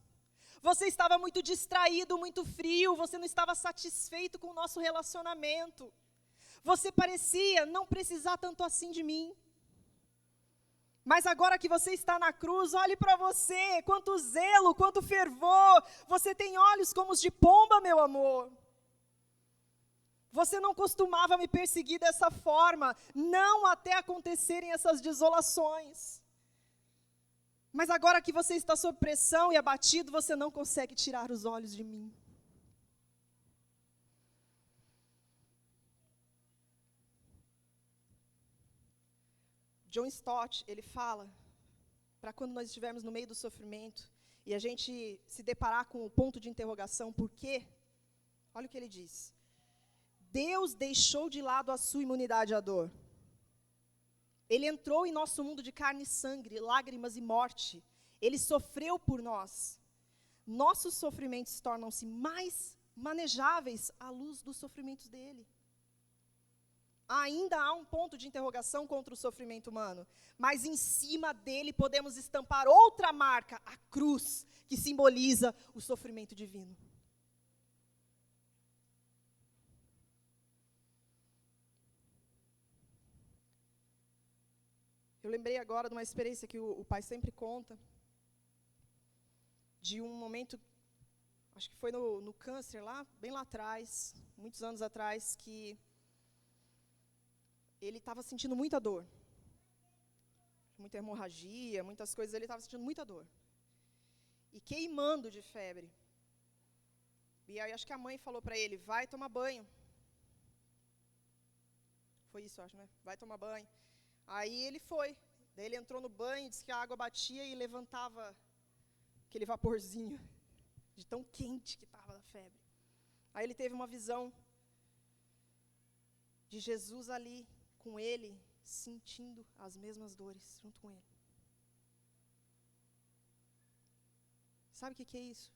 Você estava muito distraído, muito frio, você não estava satisfeito com o nosso relacionamento. Você parecia não precisar tanto assim de mim. Mas agora que você está na cruz, olhe para você, quanto zelo, quanto fervor. Você tem olhos como os de pomba, meu amor. Você não costumava me perseguir dessa forma, não até acontecerem essas desolações. Mas agora que você está sob pressão e abatido, você não consegue tirar os olhos de mim. John Stott, ele fala, para quando nós estivermos no meio do sofrimento, e a gente se deparar com o ponto de interrogação, por quê? Olha o que ele diz. Deus deixou de lado a sua imunidade à dor. Ele entrou em nosso mundo de carne e sangue, lágrimas e morte. Ele sofreu por nós. Nossos sofrimentos tornam-se mais manejáveis à luz dos sofrimentos dele. Ainda há um ponto de interrogação contra o sofrimento humano, mas em cima dele podemos estampar outra marca, a cruz, que simboliza o sofrimento divino. Eu lembrei agora de uma experiência que o pai sempre conta, de um momento, acho que foi no câncer, bem lá atrás, muitos anos atrás, que ele estava sentindo muita dor. Muita hemorragia, muitas coisas, ele estava sentindo muita dor. E queimando de febre. E aí acho que a mãe falou para ele, vai tomar banho. Foi isso, acho, né? Vai tomar banho. Aí ele foi. Daí ele entrou no banho, disse que a água batia e levantava aquele vaporzinho de tão quente que estava da febre. Aí ele teve uma visão de Jesus ali com ele, sentindo as mesmas dores junto com ele. Sabe o que é isso?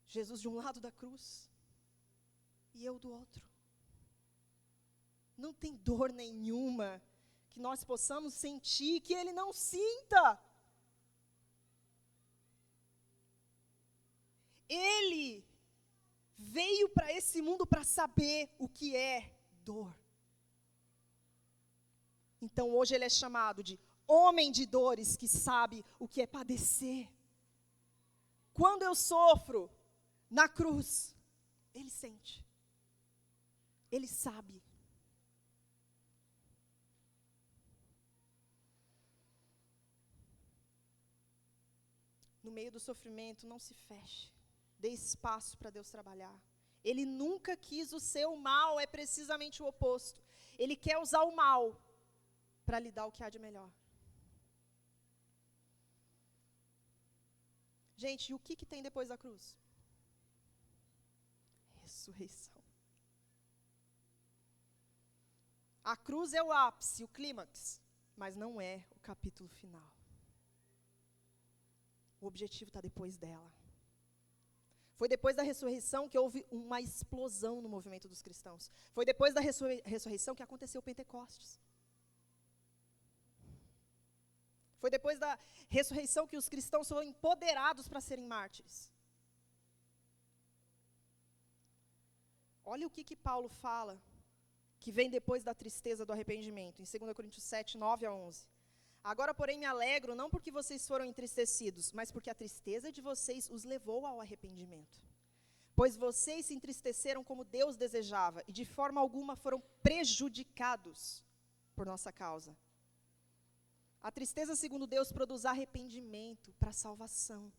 Jesus de um lado da cruz e eu do outro. Não tem dor nenhuma que nós possamos sentir que ele não sinta. Ele veio para esse mundo para saber o que é dor. Então hoje ele é chamado de homem de dores que sabe o que é padecer. Quando eu sofro na cruz, ele sente. Ele sabe. No meio do sofrimento, não se feche. Dê espaço para Deus trabalhar. Ele nunca quis o seu mal, é precisamente o oposto. Ele quer usar o mal para lhe dar o que há de melhor. Gente, e o que tem depois da cruz? Ressurreição. A cruz é o ápice, o clímax, mas não é o capítulo final. O objetivo está depois dela. Foi depois da ressurreição que houve uma explosão no movimento dos cristãos. Foi depois da ressurreição que aconteceu o Pentecostes. Foi depois da ressurreição que os cristãos foram empoderados para serem mártires. Olha o que Paulo fala, que vem depois da tristeza do arrependimento, em 2 Coríntios 7, 9 a 11. Agora, porém, me alegro, não porque vocês foram entristecidos, mas porque a tristeza de vocês os levou ao arrependimento. Pois vocês se entristeceram como Deus desejava, e de forma alguma foram prejudicados por nossa causa. A tristeza, segundo Deus, produz arrependimento para salvação,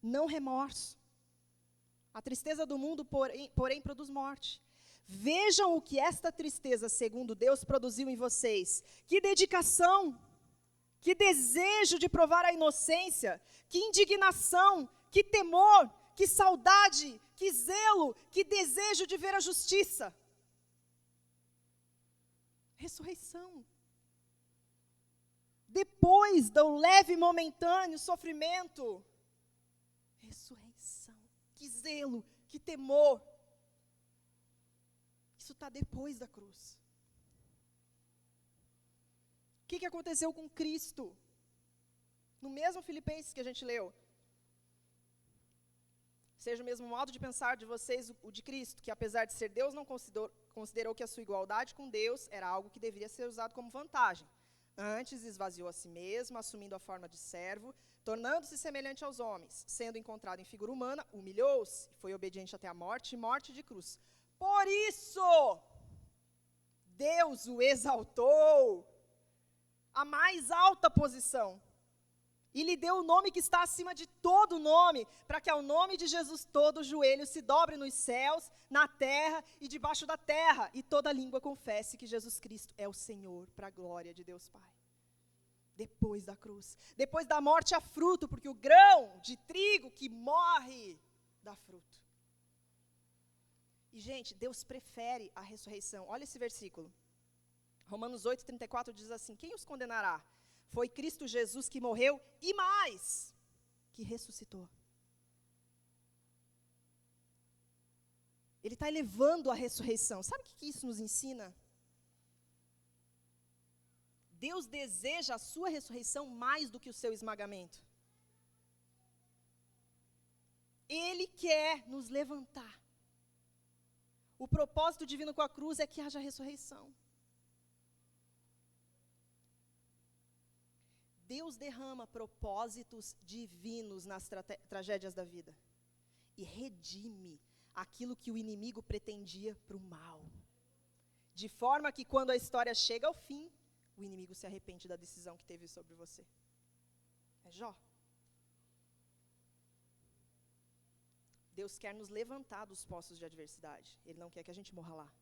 não remorso. A tristeza do mundo, porém, produz morte. Vejam o que esta tristeza, segundo Deus, produziu em vocês. Que dedicação! Que desejo de provar a inocência, que indignação, que temor, que saudade, que zelo, que desejo de ver a justiça. Ressurreição. Depois do leve e momentâneo sofrimento, ressurreição. Que zelo, que temor. Isso está depois da cruz. O que aconteceu com Cristo? No mesmo Filipenses que a gente leu. Seja o mesmo modo de pensar de vocês o de Cristo, que apesar de ser Deus, não considerou que a sua igualdade com Deus era algo que deveria ser usado como vantagem. Antes esvaziou a si mesmo, assumindo a forma de servo, tornando-se semelhante aos homens. Sendo encontrado em figura humana, humilhou-se, foi obediente até a morte e morte de cruz. Por isso, Deus o exaltou a mais alta posição, e lhe deu o nome que está acima de todo nome, para que ao nome de Jesus todo joelho se dobre nos céus, na terra e debaixo da terra, e toda língua confesse que Jesus Cristo é o Senhor, para a glória de Deus Pai. Depois da cruz, depois da morte há fruto, porque o grão de trigo que morre dá fruto. E gente, Deus prefere a ressurreição. Olha esse versículo. Romanos 8:34 diz assim: quem os condenará? Foi Cristo Jesus que morreu e mais, que ressuscitou. Ele está elevando a ressurreição. Sabe o que isso nos ensina? Deus deseja a sua ressurreição mais do que o seu esmagamento. Ele quer nos levantar. O propósito divino com a cruz é que haja ressurreição. Deus derrama propósitos divinos nas tragédias da vida e redime aquilo que o inimigo pretendia para o mal. de forma que quando a história chega ao fim, o inimigo se arrepende da decisão que teve sobre você. É Jó. Deus quer nos levantar dos poços de adversidade. Ele não quer que a gente morra lá.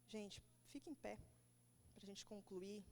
Gente, fique em pé, para a gente concluir.